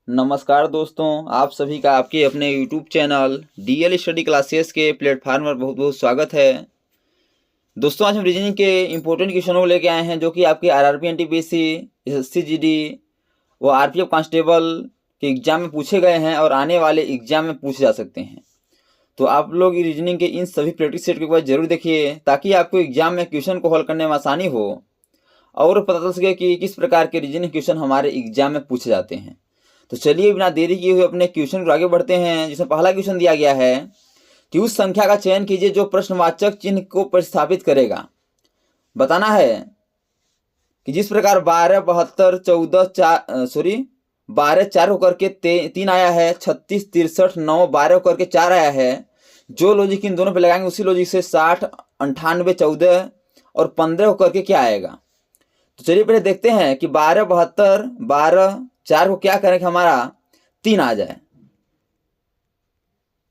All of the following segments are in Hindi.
नमस्कार दोस्तों, आप सभी का आपके अपने YouTube channel DL study classes के प्लेटफार्म पर बहुत बहुत स्वागत है। दोस्तों, आज हम रीजनिंग के इम्पोर्टेंट क्वेश्चनों को लेके आए हैं जो कि आपके आरआरबी, एनटीपीसी, एसएससी जीडी व आरपीएफ कांस्टेबल के एग्जाम में पूछे गए हैं और आने वाले एग्जाम में पूछे जा सकते हैं। तो आप लोग रीजनिंग के इन सभी प्रैक्टिस सेट के बाद जरूर देखिए ताकि आपको एग्जाम में क्वेश्चन को हल करने में आसानी हो और पता चल सके कि किस प्रकार के रीजनिंग क्वेश्चन हमारे एग्जाम में पूछे जाते हैं। तो चलिए बिना देरी किए हुए अपने क्वेश्चन को आगे बढ़ते हैं, जिसमें पहला क्वेश्चन दिया गया है कि उस संख्या का चयन कीजिए जो प्रश्नवाचक चिन्ह को प्रतिस्थापित करेगा। बताना है कि जिस प्रकार 12, 72, 12 4 होकर के 3 आया है, 36, 63, 9, 12 होकर के 4 आया है। जो लॉजिक इन दोनों पे लगाएंगे उसी लॉजिक से 60, 98, 14 और 15 होकर के क्या आएगा। तो चलिए पहले देखते हैं कि 12, 72, 12, 4 को क्या करें कि हमारा 3 आ जाए।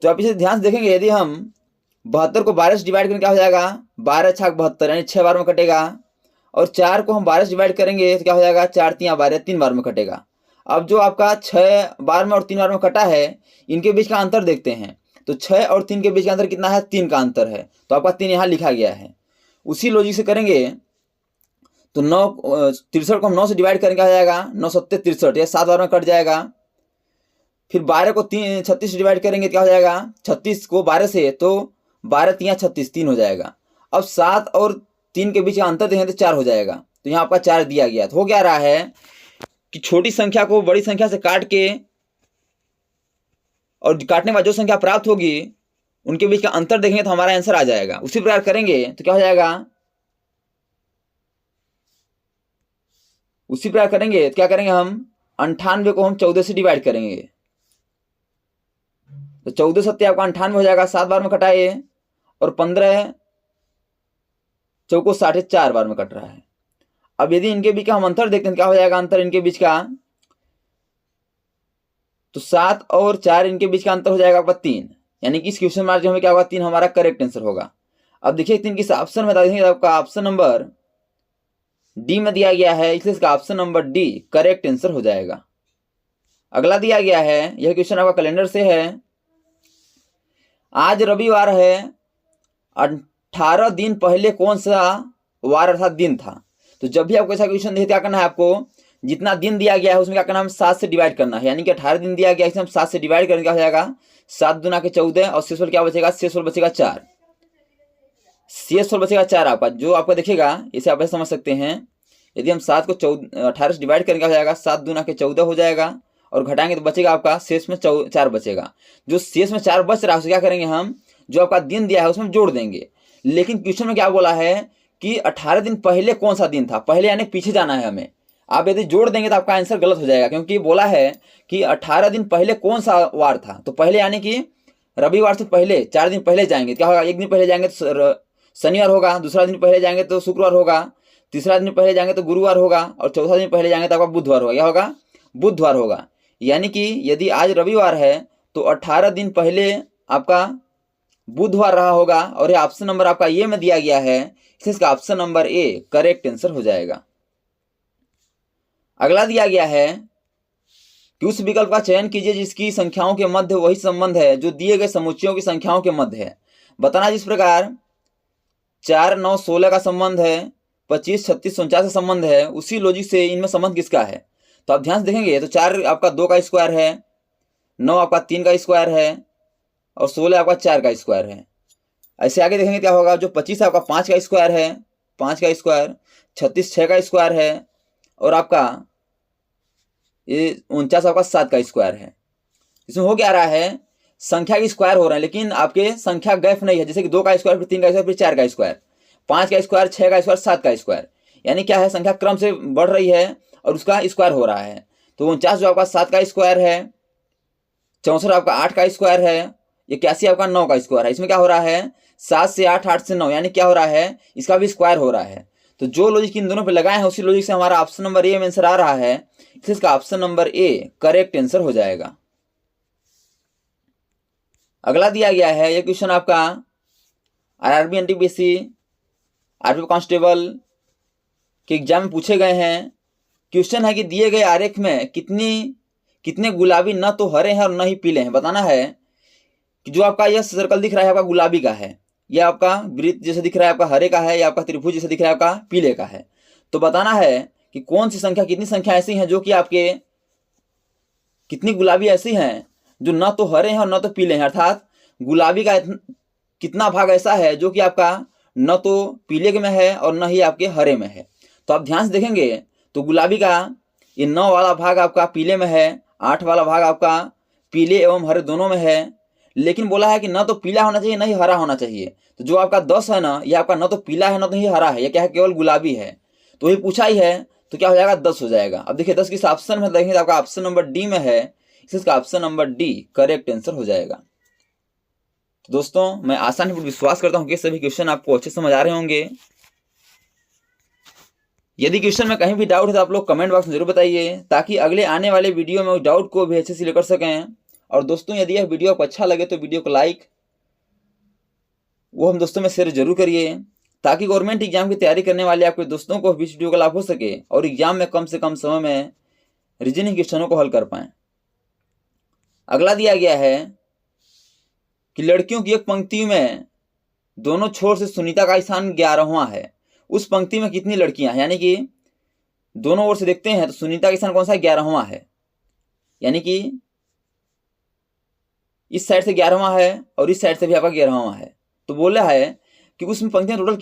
तो आप इसे ध्यान से देखेंगे, यदि हम 72 को 12 से डिवाइड करें क्या हो जाएगा, 12 छाक 72 यानी 6 बार में कटेगा। और 4 को हम 12 से डिवाइड करेंगे तो क्या हो जाएगा, 4 3 12 3 बार में कटेगा। अब जो आपका 6 बार में और 3 बार में कटा है, इनके बीच का अंतर देखते हैं। तो 6 और 3 के बीच का अंतर कितना है, 3 का अंतर है, तो आपका 3 यहाँ लिखा गया है। उसी लॉजिक से करेंगे तो 63 को हम 9 से डिवाइड करेंगे क्या हो जाएगा, 9 7 63, यह 7 बार में कट जाएगा। फिर 12 को 36 से डिवाइड करेंगे क्या हो जाएगा, 36 को 12 से तो 12 3 36 3 हो जाएगा। अब 7 और 3 के बीच का अंतर देखें तो 4 हो जाएगा। तो यहाँ आपका 4 दिया गया। तो हो क्या रहा है कि छोटी संख्या को बड़ी संख्या से काट के और काटने के बाद जो संख्या प्राप्त होगी उनके बीच का अंतर देखेंगे तो हमारा आंसर आ जाएगा। उसी प्रकार करेंगे तो क्या हो जाएगा, उसी प्रकार करेंगे तो क्या करेंगे, हम 98 को हम 14 से डिवाइड करेंगे तो 14 सत्ते आपका 98 हो जाएगा, 7 बार में कटाए। और 15 चौको 4.5 बार में कट रहा है। अब यदि इनके बीच का हम अंतर देखते हैं क्या हो जाएगा, अंतर इनके बीच का तो 7 और 4 इनके बीच का अंतर हो जाएगा आपका 3, यानी कि इस क्वेश्चन मार्क में क्या होगा, 3 हमारा करेक्ट आंसर होगा। अब देखिए 3 किस ऑप्शन में बता देंगे, आपका ऑप्शन नंबर डी में दिया गया है, इसलिए इसका option number D correct answer हो जाएगा। अगला दिया गया है, यह क्वेश्चन आपका कैलेंडर से है। आज रविवार है, 18 दिन पहले कौन सा वार अर्थात दिन था। तो जब भी आपको ऐसा क्वेश्चन दे क्या करना है, आपको जितना दिन दिया गया है उसमें क्या करना है, 7 से डिवाइड करना है। यानी कि 18 दिन दिया गया है, इसे हम 7 से डिवाइड करेंगे क्या हो जाएगा, 7 दूना के 14 और शेषफल क्या बचेगा, शेषफल बचेगा 4, शेषफल बचेगा 4 आपका। जो आपका दिखेगा इसे आप ऐसे समझ सकते हैं, यदि हम 7 को 18 से डिवाइड करेंगे क्या हो जाएगा, 7 दूना के 14 हो जाएगा और घटाएंगे तो बचेगा आपका शेष में 4 बचेगा। जो शेष में 4 बच रहा है उसे क्या करेंगे, हम जो आपका दिन दिया है उसमें जोड़ देंगे। लेकिन क्वेश्चन में क्या बोला है कि 18 दिन पहले कौन सा दिन था, पहले यानी पीछे जाना है हमें। आप यदि जोड़ देंगे तो आपका आंसर गलत हो जाएगा, क्योंकि बोला है कि 18 दिन पहले कौन सा वार था। तो पहले यानी कि रविवार से पहले 4 दिन पहले जाएंगे क्या होगा, एक दिन पहले जाएंगे तो शनिवार होगा, दूसरा दिन पहले जाएंगे तो शुक्रवार होगा, तीसरा दिन पहले जाएंगे तो गुरुवार होगा और चौथा दिन पहले जाएंगे तो आपका बुधवार होगा। क्या होगा, बुधवार होगा। यानी कि यदि आज रविवार है तो 18 दिन पहले आपका बुधवार रहा होगा और ये ऑप्शन नंबर आपका ए में दिया गया है, इसलिए इसका option number A correct answer हो जाएगा। अगला दिया गया है कि उस विकल्प का चयन कीजिए जिसकी संख्याओं के मध्य वही संबंध है जो दिए गए समुच्चयों की संख्याओं के मध्य है। बताना जिस प्रकार 4 9 16 का संबंध है, 25 36 49 का संबंध है, उसी लॉजिक से इनमें संबंध किसका है। तो आप ध्यान से देखेंगे तो 4 आपका 2 का स्क्वायर है, 9 आपका 3 का स्क्वायर है और 16 आपका 4 का स्क्वायर है। ऐसे आगे देखेंगे क्या होगा, जो 25 आपका 5 का स्क्वायर है, 5 का स्क्वायर, 36 6 का स्क्वायर है और आपका ये 49 आपका 7 का स्क्वायर है। इसमें हो क्या रहा है, संख्या के स्क्वायर हो रहे हैं लेकिन आपके संख्या गैप नहीं है। जैसे कि 2 का स्क्वायर, फिर 3 का स्क्वायर, फिर 4 का स्क्वायर, 5 का स्क्वायर, 6 का स्क्वायर, 7 का स्क्वायर, यानी क्या है, संख्या क्रम से बढ़ रही है और उसका स्क्वायर हो रहा है। तो 49 जो आपका 7 का स्क्वायर है, 64 आपका 8 का स्क्वायर है, 81 आपका 9 का स्क्वायर है। इसमें क्या हो रहा है, 7 से 8, 8 से 9, यानी क्या हो रहा है, इसका भी स्क्वायर हो रहा है। तो जो लॉजिक इन दोनों पे लगाए हैं उसी लॉजिक से हमारा ऑप्शन नंबर ए में आंसर आ रहा है, इसलिए इसका option number A correct answer हो जाएगा। अगला दिया गया है, यह क्वेश्चन आपका आरआरबी, एनटीपीसी, आरपीएफ कांस्टेबल के एग्जाम में पूछे गए हैं। क्वेश्चन है कि दिए गए आरेख में कितने गुलाबी न तो हरे हैं और न ही पीले हैं। बताना है कि जो आपका यह सर्कल दिख रहा है आपका गुलाबी का है, यह आपका वृत्त जैसे दिख रहा है आपका हरे का है, या आपका त्रिभुज जैसे दिख रहा है आपका पीले का है। तो बताना है कि कौन सी संख्या, कितनी संख्या ऐसी हैं जो कि आपके, कितनी गुलाबी ऐसी हैं जो न तो हरे हैं और न तो पीले हैं, अर्थात गुलाबी का कितना भाग ऐसा है जो कि आपका न तो पीले में है और न ही आपके हरे में है। तो आप ध्यान से देखेंगे तो गुलाबी का ये 9 वाला भाग आपका पीले में है, 8 वाला भाग आपका पीले एवं हरे दोनों में है। लेकिन बोला है कि न तो पीला होना चाहिए न ही हरा होना चाहिए। तो जो आपका 10 है ना, ये आपका न तो पीला है न तो ही हरा है, ये क्या है, केवल गुलाबी है। तो ये पूछा ही है, तो क्या हो जाएगा, 10 हो जाएगा। अब देखिए 10 किस ऑप्शन में देखेंगे तो आपका ऑप्शन नंबर डी में है, इसका option number D correct answer हो जाएगा। तो दोस्तों मैं आसानी पर विश्वास करता हूँ कि सभी क्वेश्चन आपको अच्छे समझ आ रहे होंगे। यदि क्वेश्चन में कहीं भी डाउट है तो आप लोग कमेंट बॉक्स में जरूर बताइए, ताकि अगले आने वाले वीडियो में उस डाउट को भी अच्छे से लेकर सकें। और दोस्तों यदि यह वीडियो आपको अच्छा लगे तो वीडियो को लाइक वो हम दोस्तों में शेयर जरूर करिए, ताकि गवर्नमेंट एग्जाम की तैयारी करने वाले आपके दोस्तों को भी इस वीडियो का लाभ हो सके और एग्जाम में कम से कम समय में रीजनिंग क्वेश्चनों को हल कर पाएं। अगला दिया गया है कि लड़कियों की एक पंक्ति में दोनों छोर से सुनीता का स्थान 11वां है, उस पंक्ति में कितनी लड़कियां हैं। यानी कि दोनों ओर से देखते हैं तो सुनीता का स्थान कौन सा है, 11वां है। यानी कि इस साइड से 11वां है और इस साइड से भी आपका 11वां है। तो बोला है कि उसमें पंक्तियां टोटल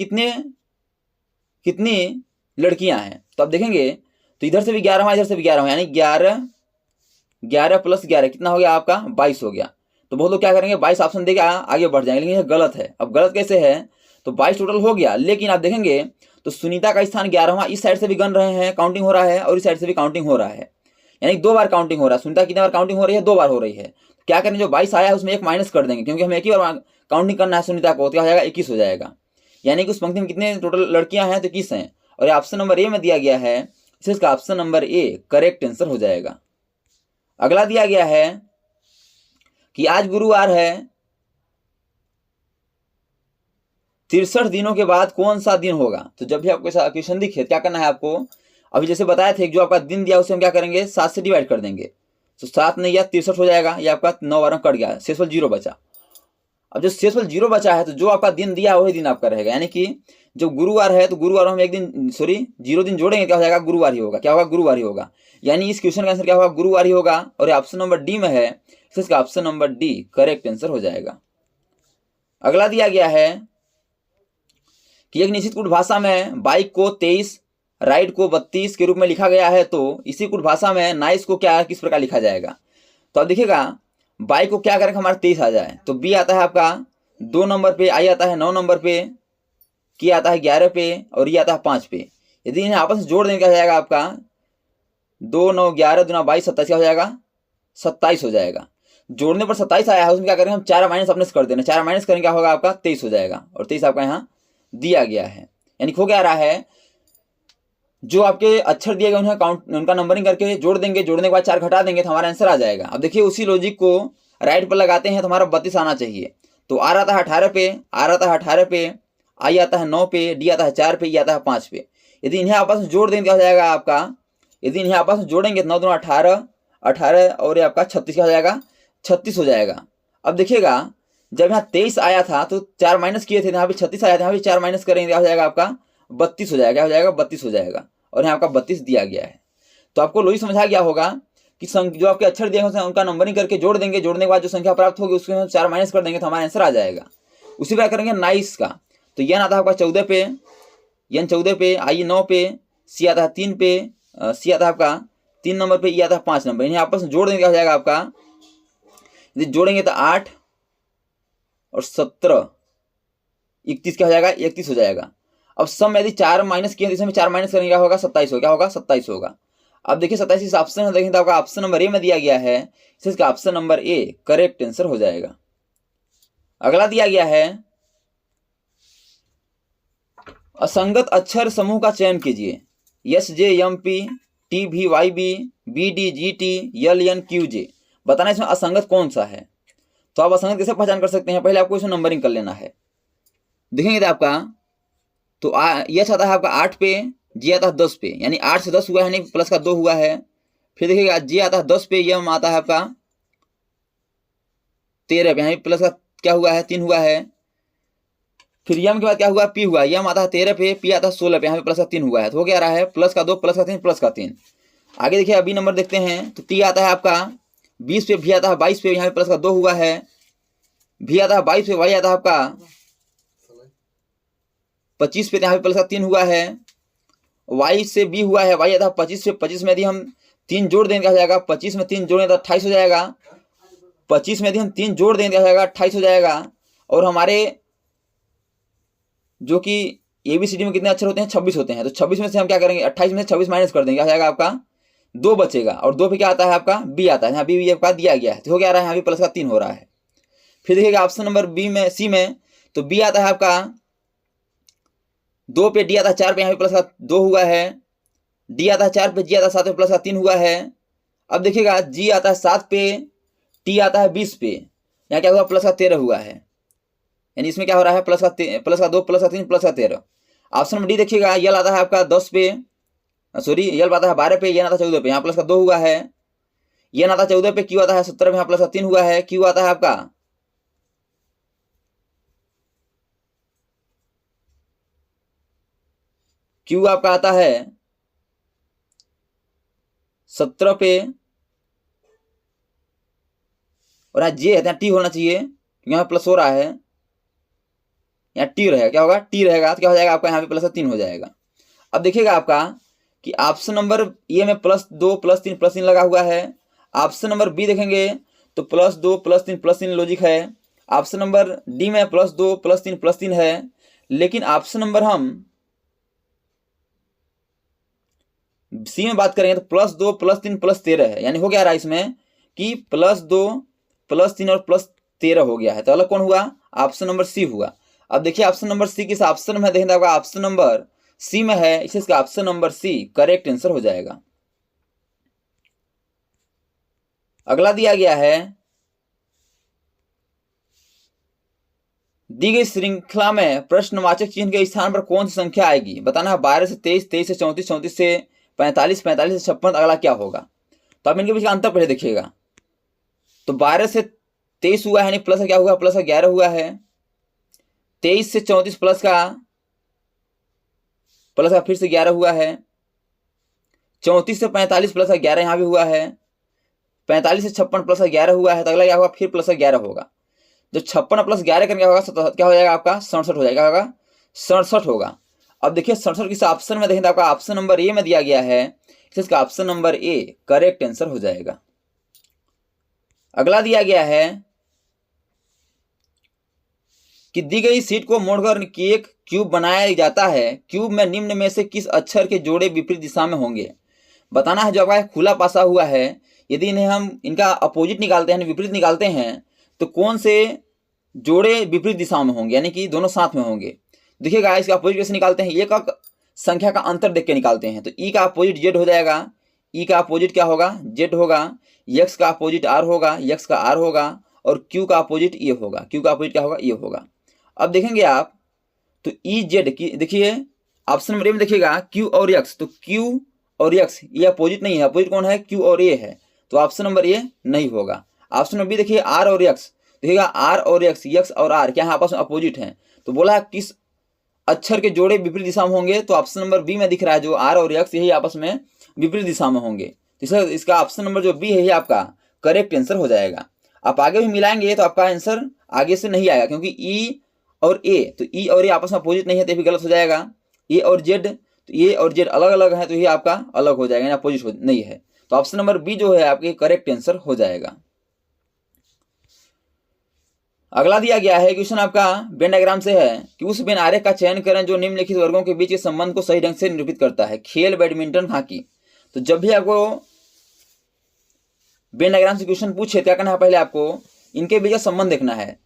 कितनी लड़कियां हैं। तो आप देखेंगे तो इधर से भी 11वां, इधर से भी 11वां, यानी 11 प्लस 11 कितना हो गया आपका, 22 हो गया। तो बहुत लोग क्या करेंगे, 22 ऑप्शन देगा आगे बढ़ जाएंगे, लेकिन यह गलत है। अब गलत कैसे है, तो 22 टोटल हो गया, लेकिन आप देखेंगे तो सुनीता का स्थान 11वां, इस साइड से भी गन रहे हैं, काउंटिंग हो रहा है, और इस साइड से भी काउंटिंग हो रहा है, यानी 2 बार काउंटिंग हो रहा है। सुनीता कितनी बार काउंटिंग हो रही है, 2 बार हो रही है। क्या करें, जो 22 आया है उसमें 1 माइनस कर देंगे, क्योंकि हमें एक ही बार काउंटिंग करना है सुनीता को, तो क्या हो जाएगा, 21 हो जाएगा। यानी कि उस पंक्ति में कितने टोटल लड़कियां हैं, तो 21 हैं। और ऑप्शन नंबर ए में दिया गया है, इसका option number A correct answer हो जाएगा। अगला दिया गया है कि आज गुरुवार है, 63 दिनों के बाद कौन सा दिन होगा। तो जब भी आपको ऐसा क्वेश्चन दिखे क्या करना है आपको, अभी जैसे बताया थे जो आपका दिन दिया उसे हम क्या करेंगे, 7 से डिवाइड कर देंगे। तो 7 नहीं या 63 हो जाएगा, या आपका 9 बार कट गया, शेषफल 0 बचा। अब जो शेषफल 0 बचा है तो जो आपका दिन दिया वही दिन आपका रहेगा। यानी कि जो गुरुवार है तो गुरुवार हम 0 दिन जोड़ेंगे, क्या हो जाएगा, गुरुवार ही होगा। क्या होगा, गुरुवार ही होगा। यानी इस क्वेश्चन का आंसर क्या होगा, गुरुवार ही होगा। और ऑप्शन नंबर डी में है, इसका option number D correct answer हो जाएगा। अगला दिया गया है कि एक निश्चित कुट भाषा में बाइक को 23, राइड को 32 के रूप में लिखा गया है, तो इसी कुट भाषा में नाइस को क्या किस प्रकार लिखा जाएगा। तो अब देखिएगा बाइक को क्या करेंगे, हमारा 23 आ जाए तो बी आता है आपका 2 नंबर पे, आई आता है 9 नंबर पे, की आता है 11 पे, और ये आता है 5 पे। यदि इन्हें आपस में जोड़ देंगे क्या हो जाएगा आपका, 2 9 11 दूना 22 27 क्या हो जाएगा, 27 हो जाएगा। जोड़ने पर 27 आया है, उसमें क्या करेंगे हम 4 माइनस अपने से कर देना, 4 माइनस करेंगे क्या होगा आपका 23 हो जाएगा, और 23 आपका यहाँ दिया गया है। यानी हो क्या रहा है, जो आपके अक्षर दिए गए उन्हें उनका नंबरिंग करके जोड़ देंगे, जोड़ने के बाद 4 घटा देंगे तो हमारा आंसर आ जाएगा। अब देखिए उसी लॉजिक को राइट पर लगाते हैं तो हमारा 32 आना चाहिए। तो आर आता है 18 पे, आर आता है 18 पे, आई आता है 9 पे, डी आता है 4 पे, ई आता है 5 पे। यदि इन्हें आपस में जोड़ देंगे क्या हो जाएगा आपका, यदि इन्हें आपस में जोड़ेंगे तो 9 दूना 18, 18 और ये आपका 36 क्या हो जाएगा, 36 हो जाएगा। अब देखिएगा जब यहाँ 23 आया था तो 4 माइनस किए थे, यहाँ पे 36 आया था, यहाँ पे 4 माइनस करेंगे क्या हो जाएगा आपका 32 हो जाएगा, क्या हो जाएगा 32 हो जाएगा, और यहाँ आपका 32 दिया गया है। तो आपको लॉजिक समझा गया होगा कि जो आपके अक्षर दिए हैं उनका नंबरिंग करके जोड़ देंगे, जोड़ने के बाद जो संख्या प्राप्त होगी उसके हम 4 माइनस कर देंगे तो हमारा आंसर आ जाएगा। उसी प्रकार करेंगे नाइस का, तो यन आता है आपका 14 पे, यन 14 पे, आई 9 पे, सी आता है 3 पे, सी आता है आपका 3 नंबर पे, ई आता है 5 नंबर। इन्हें आपस में जोड़ देंगे क्या हो जाएगा आपका, यदि जोड़ेंगे तो 8 और 17 31 क्या हो जाएगा, 31 हो जाएगा। अब सम में यदि 4 माइनस किए तो इसमें 4 माइनस करेंगे क्या होगा, 27 हो, क्या होगा 27 होगा। अब देखिए 27 इस ऑप्शन में देखें तो आपका ऑप्शन नंबर ए में दिया गया है, इसका option number A correct answer हो जाएगा। अगला दिया गया है असंगत अक्षर समूह का चयन कीजिए, S J M P, T V Y B, B D G T, L N Q J. बताना इसमें असंगत कौन सा है। तो आप असंगत कैसे पहचान कर सकते हैं, पहले आपको इसमें नंबरिंग कर लेना है। देखेंगे तो आपका तो यह आता है आपका 8 पे, जी आता है 10 पे, यानी 8 से 10 हुआ है, नहीं प्लस का 2 हुआ है, फिर देखिएगा जे आता है 10 पे, यम आता है आपका 13 पे, यहाँ प्लस का क्या हुआ है 3 हुआ है। फिर यम के बाद क्या हुआ पी हुआ, यम आता है 13 पे, पी आता है 16 पे, यहाँ पे प्लस का 3 हुआ है, तो हो क्या रहा है प्लस का 2 प्लस का 3 प्लस का 3। आगे देखिए अभी नंबर देखते हैं, तो टी आता है आपका 20 पे, भी आता है 22 पे, यहाँ पे प्लस का 2 हुआ है, भी आता है 22 पे, वाई आता है आपका 25 पे, यहाँ पे प्लस का 3 हुआ है, वाई से बी हुआ है, वाई आता है 25 पे, 25 में यदि हम 3 जोड़ देंगे क्या हो जाएगा, 25 में 3 जोड़ेंगे तो 28 हो जाएगा, 25 में यदि हम 3 जोड़ देंगे क्या हो जाएगा 28 हो जाएगा। और हमारे जो कि ABCD में कितने अक्षर होते हैं 26 होते हैं, तो 26 में से हम क्या करेंगे 28 में से 26 माइनस कर देंगे, क्या हो जाएगा आपका 2 बचेगा, और 2 पे क्या आता है आपका बी आता है, यहाँ बी आपका दिया गया है, तो हो क्या रहा है यहाँ भी प्लस का 3 हो रहा है। फिर देखिएगा ऑप्शन नंबर बी में सी में, तो बी आता है आपका 2 पे, डी आता है 4 पे, यहाँ पे प्लस का 2 हुआ है, डी आता है 4 पे, जी आता है 7 पे, प्लस का 3 हुआ है। अब देखिएगा जी आता है 7 पे, टी आता है 20 पे, यहाँ क्या हुआ प्लस का 13 हुआ है, यानी इसमें क्या हो रहा है प्लस का 2 प्लस का 3 प्लस का 13। ऑप्शन में डी देखिएगा यल आता है आपका 10 पे, सॉरी यल आता है 12 पे, ये आता है 14 पे, यहाँ प्लस का 2 हुआ है, ये आता है 14 पे, क्यू आता है 17 पे, यहाँ प्लस का 3 हुआ है, क्यू आता है आपका क्यू आपका आता है 17 पे, और यहाँ जे है यहाँ टी होना चाहिए, यहाँ प्लस हो रहा है, यहाँ टी रहेगा, क्या होगा टी रहेगा, तो क्या हो जाएगा आपका यहाँ पे प्लस का 3 हो जाएगा। अब देखिएगा आपका कि ऑप्शन नंबर ए में +2 +3 +3 लगा हुआ है, ऑप्शन नंबर बी देखेंगे तो +2 +3 +3 लॉजिक है, ऑप्शन नंबर डी में +2 +3 +3 है, लेकिन ऑप्शन नंबर हम सी में बात करेंगे तो +2 +3 +13 है, यानी हो गया रहा इसमें कि +2 +3 और +13 हो गया है, तो अलग कौन हुआ ऑप्शन नंबर सी हुआ। अब देखिए ऑप्शन नंबर सी किस ऑप्शन में देखेंगे आपका ऑप्शन नंबर सी में है, इसका option number C correct answer हो जाएगा। अगला दिया गया है, दी गई श्रृंखला में प्रश्नवाचक चिन्ह के स्थान पर कौन सी संख्या आएगी, बताना है 12 से 23, 23 से 34, 34 से 45, 45 से 56, अगला क्या होगा। तो अब इनके बीच का अंतर पहले देखिएगा, तो 12 से 23 हुआ है, यानी प्लस का क्या हुआ प्लस का 11 हुआ है, 23 से 34 प्लस का फिर से 11 हुआ है, 34 से 45 प्लस का 11 यहाँ भी हुआ है, 45 से 56 प्लस का 11 हुआ है, तो अगला क्या होगा फिर प्लस का 11 होगा, जो 56 + 11 करके क्या होगा क्या हो जाएगा आपका 67 हो जाएगा, होगा 67 होगा। अब देखिए 67 किस ऑप्शन में देखें तो आपका ऑप्शन नंबर ए में दिया गया है, इसका option number A correct answer हो जाएगा। अगला दिया गया है कि दी गई शीट को मोड़कर एक क्यूब बनाया जाता है, क्यूब में निम्न में से किस अक्षर के जोड़े विपरीत दिशा में होंगे, बताना है। जो आपका खुला पासा हुआ है, यदि इन्हें हम इनका अपोजिट निकालते हैं, विपरीत निकालते हैं, तो कौन से जोड़े विपरीत दिशा में होंगे, यानी कि दोनों साथ में होंगे। देखिएगा इसका अपोजिट कैसे निकालते हैं, एक संख्या का अंतर देख के निकालते हैं, तो ई का अपोजिट जेड हो जाएगा, ई का अपोजिट क्या होगा जेड होगा, एक्स का अपोजिट आर होगा, एक्स का आर होगा, और क्यू का अपोजिट ये होगा, क्यू का अपोजिट क्या होगा ये होगा। अब देखेंगे आप तो ई जेड की देखिए ऑप्शन नंबर ए में देखिएगा क्यू और एक्स, तो क्यू और एक्स ये अपोजिट नहीं है, अपोजिट कौन है क्यू और ए है, तो ऑप्शन नंबर ए नहीं होगा। ऑप्शन नंबर बी देखिए आर और एक्स, देखिएगा आर और एक्स, एक्स और आर क्या है आपस में अपोजिट हैं, तो बोला किस अक्षर के जोड़े विपरीत दिशा में होंगे, तो ऑप्शन नंबर बी में दिख रहा है जो आर और एक्स यही आपस में विपरीत दिशा में होंगे, तो इसका ऑप्शन नंबर जो बी है ये आपका करेक्ट आंसर हो जाएगा। आप आगे भी मिलाएंगे तो आपका आंसर आगे से नहीं आएगा, क्योंकि ई और ए, तो ई और ए आपस में अपोजिट नहीं है तो भी गलत हो जाएगा। ए और जेड, तो ए और जेड अलग अलग है तो ये आपका अलग हो जाएगा, अपोजिट नहीं है, तो ऑप्शन नंबर बी जो है आपके करेक्ट आंसर हो जाएगा। अगला दिया गया है क्वेश्चन आपका वेन डायग्राम से है कि उस वेन आरेख का चयन करें जो निम्नलिखित वर्गों के बीच के संबंध को सही ढंग से निरूपित करता है, खेल, बैडमिंटन, हॉकी। तो जब भी आपको वेन डायग्राम से क्वेश्चन पूछे क्या करना है, पहले आपको इनके बीच का संबंध देखना है।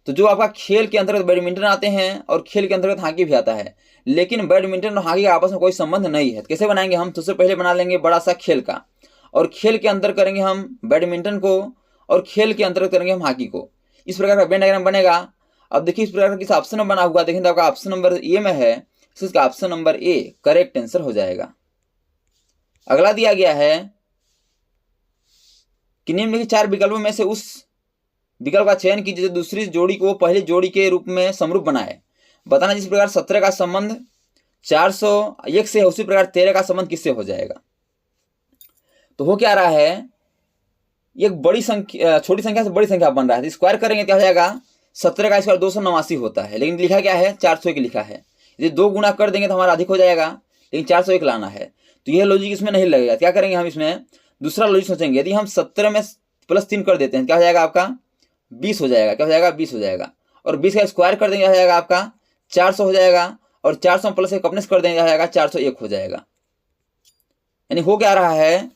तो जो आपका खेल के अंतर्गत बैडमिंटन आते हैं और खेल के अंतर्गत हॉकी भी आता है, लेकिन बैडमिंटन और हॉकी का आपस में कोई संबंध नहीं है। तो कैसे बनाएंगे हम, सबसे पहले बना लेंगे बड़ा सा खेल का, और खेल के अंदर करेंगे हम बैडमिंटन को, और खेल के अंतर्गत करेंगे हम हॉकी को। इस प्रकार का वेन डायग्राम बनेगा। अब देखिए इस प्रकार का किस ऑप्शन में बना हुआ, देखें तो आपका ऑप्शन नंबर ए में है, इसका option number A correct answer हो जाएगा। अगला दिया गया है कि निम्नलिखित 4 विकल्पों में से उस विकल्प का चयन कीजिए जो दूसरी जोड़ी को पहली जोड़ी के रूप में समरूप बनाए। बताना जिस प्रकार 17 का संबंध 401 से है उसी प्रकार 13 का संबंध किससे हो जाएगा। तो हो क्या रहा है, एक बड़ी संख्या छोटी संख्या से बड़ी संख्या बन रहा है, स्क्वायर करेंगे क्या हो जाएगा, 17 का स्क्वायर 289 होता है, लेकिन लिखा क्या है 401 लिखा है। यदि 2 गुना कर देंगे तो हमारा अधिक हो जाएगा, लेकिन 401 लाना है। तो यह लॉजिक इसमें नहीं लगेगा। क्या करेंगे हम इसमें दूसरा लॉजिक सोचेंगे। यदि हम 17 में +3 कर देते हैं क्या हो जाएगा आपका 20 हो जाएगा। क्या हो जाएगा 20 हो जाएगा। और 20 का स्क्वायर कर देंगे क्या हो जाएगा आपका 400 हो जाएगा। और 400 +1 अपने कर देंगे क्या हो जाएगा 401 हो जाएगा। यानी हो क्या रहा है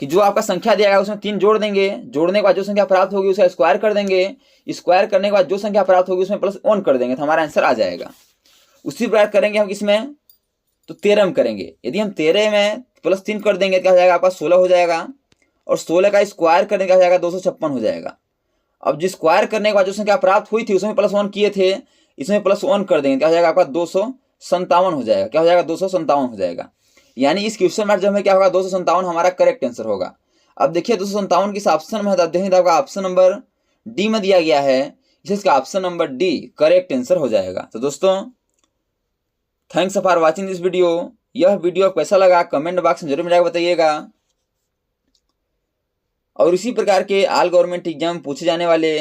कि जो आपका संख्या दिया गया उसमें 3 जोड़ देंगे, जोड़ने के बाद जो संख्या प्राप्त होगी उसका स्क्वायर कर देंगे, स्क्वायर करने के बाद जो संख्या प्राप्त होगी उसमें +1 कर देंगे तो हमारा आंसर आ जाएगा। उसी प्रकार करेंगे हम इसमें तो 13 में करेंगे। यदि हम 13 में +3 कर देंगे क्या हो जाएगा आपका 16 हो जाएगा। और 16 का स्क्वायर करने का हो जाएगा 256 हो जाएगा। अब जिस स्क्वायर करने के बाद जो संख्या प्राप्त हुई थी उसमें +1 किए थे, इसमें +1 कर देंगे क्या हो जाएगा आपका 257 हो जाएगा। क्या हो जाएगा 257 हो जाएगा। यानी इस क्वेश्चन में जो हमें क्या होगा 257 हमारा करेक्ट आंसर होगा। अब देखिए 257 किस ऑप्शन में है, देखिए आपका ऑप्शन नंबर डी में दिया गया है, इसका option number D correct answer हो जाएगा। तो दोस्तों thanks for watching this video. यह वीडियो कैसा लगा कमेंट बॉक्स में जरूर मिला बताइएगा। और इसी प्रकार के ऑल गवर्नमेंट एग्जाम पूछे जाने वाले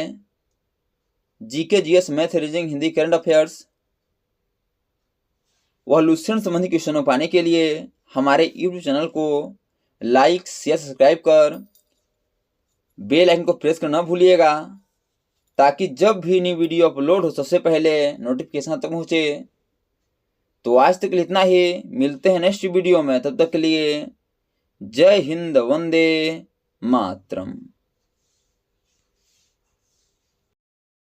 GK GS math reasoning Hindi current affairs वह लुसेंट संबंधी क्वेश्चनों पाने के लिए हमारे यूट्यूब चैनल को लाइक शेयर सब्सक्राइब कर बेल आइकन को प्रेस करना न भूलिएगा, ताकि जब भी नई वीडियो अपलोड हो सबसे पहले नोटिफिकेशन तक पहुँचे। तो आज तक के लिए इतना ही, मिलते हैं नेक्स्ट वीडियो में, तब तक के लिए जय हिंद वंदे मातरम।